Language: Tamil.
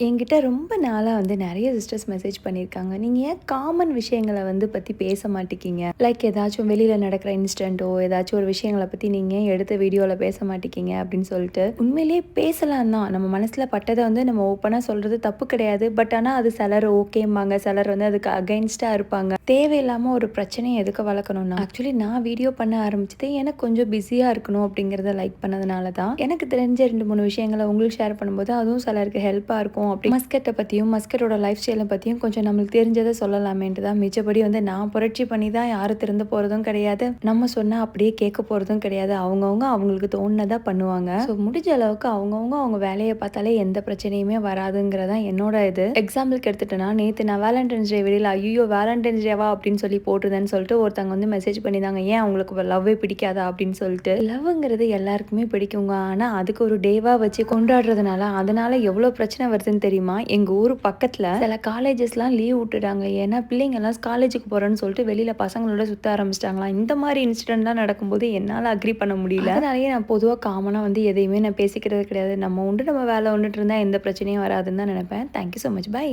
என்கிட்ட ரொம்ப நாளா வந்து நெறைய சிஸ்டர்ஸ் மெசேஜ் பண்ணியிருக்காங்க. நீங்க ஏன் காமன் விஷயங்கள வந்து பத்தி பேச மாட்டிக்கீங்க? லைக் ஏதாச்சும் வெளியில நடக்கிற இன்சிடென்ட்டோ, ஏதாச்சும் ஒரு விஷயங்கள பத்தி நீங்க ஏன் எடுத்து வீடியோல பேச மாட்டிக்கீங்க அப்படின்னு சொல்லிட்டு. உண்மையிலேயே பேசலாம் தான். நம்ம மனசுல பட்டத வந்து நம்ம ஓப்பனா சொல்றது தப்பு கிடையாது. பட் ஆனா அது சிலர் ஓகேம்பாங்க. சிலர் வந்து அதுக்கு அகைன்ஸ்ட்டா இருப்பாங்க. தேவையில்லாம ஒரு பிரச்சனைய எதுக்கு வளர்க்கணும்னா, ஆக்சுவலி நான் வீடியோ பண்ண ஆரம்பிச்சதே எனக்கு கொஞ்சம் பிஸியா இருக்கணும் அப்படிங்கிறத லைக் பண்ணதுனால தான். எனக்கு தெரிஞ்ச 2, 3 விஷயங்கள உங்களுக்கு ஷேர் பண்ணும்போது, அதுவும் சிலருக்கு ஹெல்ப்பா இருக்கும். அப்படி மஸ்கட்ட பத்தியும், மஸ்கட்டோட லைஃப் ஸ்டைல பத்தியும் கொஞ்சம் நம்மளுக்கு தெரிஞ்சத சொல்லலாமேன்ட்டு தான். மிச்சபடி வந்து நான் புரட்சி பண்ணி தான் யாரும் திருந்த போறதும் கிடையாது. நம்ம சொன்னா அப்படியே கேட்க போறதும் கிடையாது. அவங்கவங்க அவங்களுக்கு தோணுனதா பண்ணுவாங்க. ஸோ முடிஞ்ச அளவுக்கு அவங்கவங்க அவங்க வேலைய பார்த்தாலே எந்த பிரச்சனையுமே வராதுங்கிறதான் என்னோட இது. எக்ஸாம்பிளுக்கு எடுத்துட்டேன்னா, நேத்து நான் வேலண்டைன்ஸ் டே வெளியில ஐய்யயோ! வேலண்டைன்ஸ் டேவா அப்படின்னு சொல்லி போட்டுருந்தேன்னு சொல்லிட்டு ஒருத்தவங்க வந்து மெசேஜ் பண்ணியிருந்தாங்க. ஏன் அவங்களுக்கு லவ்வே பிடிக்காதா அப்படின்னு சொல்லிட்டு. லவ்வுங்கிறது எல்லாருக்குமே பிடிக்குங்க. ஆனா அதுக்கு ஒரு டேவா வச்சு கொண்டாடுறதுனால, அதனால எவ்வளோ பிரச்சனை வருதுன்னு தெரியுமா? எங்க ஊர் பக்கத்துல சில காலேஜஸ்லாம் லீவ் விட்டுட்டாங்க. ஏன்னா பிள்ளைங்கலாம் காலேஜுக்கு போறேன்னு சொல்லிட்டு வெளியில பசங்களோட சுத்த ஆரம்பிச்சிட்டாங்களாம். இந்த மாரி இன்சிடென்ட்லாம் நடக்கும்போது என்னால அக்ரி பண்ண முடியல. அதனாலேயே நான் பொதுவா காமனா வந்து எதையுமே நான் பேசிக்கிறது கிடையாது. நம்ம உண்டு நம்ம வேலை உண்டுட்டு இருந்தா எந்த பிரச்சனையும் வராதுன்னு தான் நினைப்பேன். Thank you so much. By.